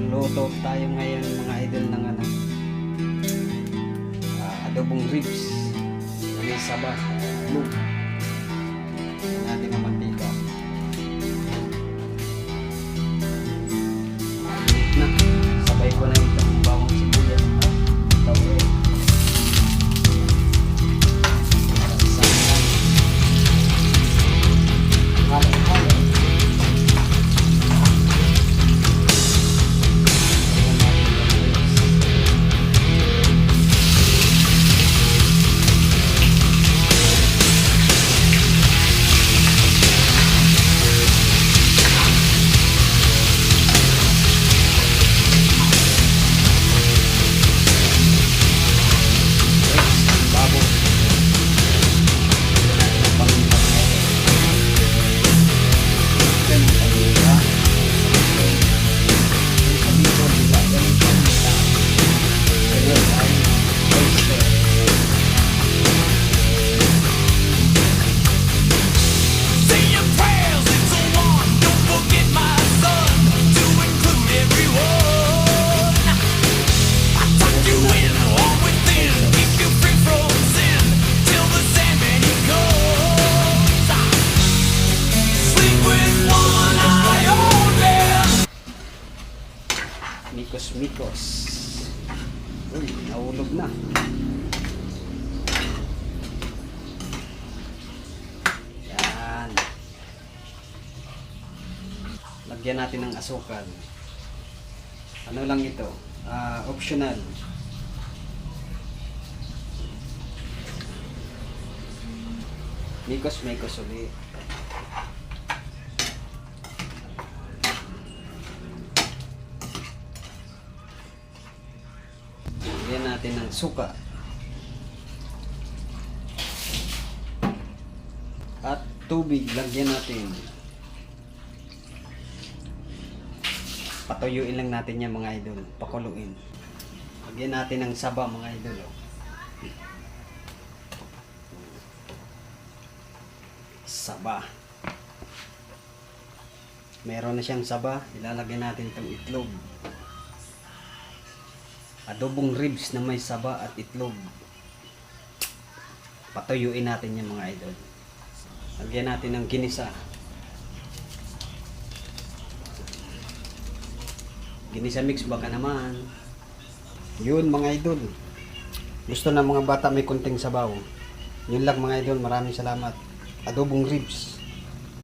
Magluto tayo ngayon mga idol ng adobong ribs. May saba, lug. Natin ang mantika. Na, sabay ko na itong bawang sibuyas at laurel. Halo-halo. Mikos. Uy, nahulog na. Yan. Lagyan natin ng asukal. Ano lang ito? Optional. Mikos ulit. Lagyan natin ng suka at tubig. Lagyan natin, patuyuin lang natin yan mga idol, pakuluin. Lagyan natin ng saba mga idol. Saba, meron na siyang saba. Ilalagyan natin itong itlog. Adobong ribs na may saba at itlog. Patuyuin natin yan mga idol. Lagyan natin ng ginisa. Ginisa mix baka naman. Yun mga idol. Gusto ng mga bata may kunting sabaw. Yun lang mga idol. Maraming salamat. Adobong ribs.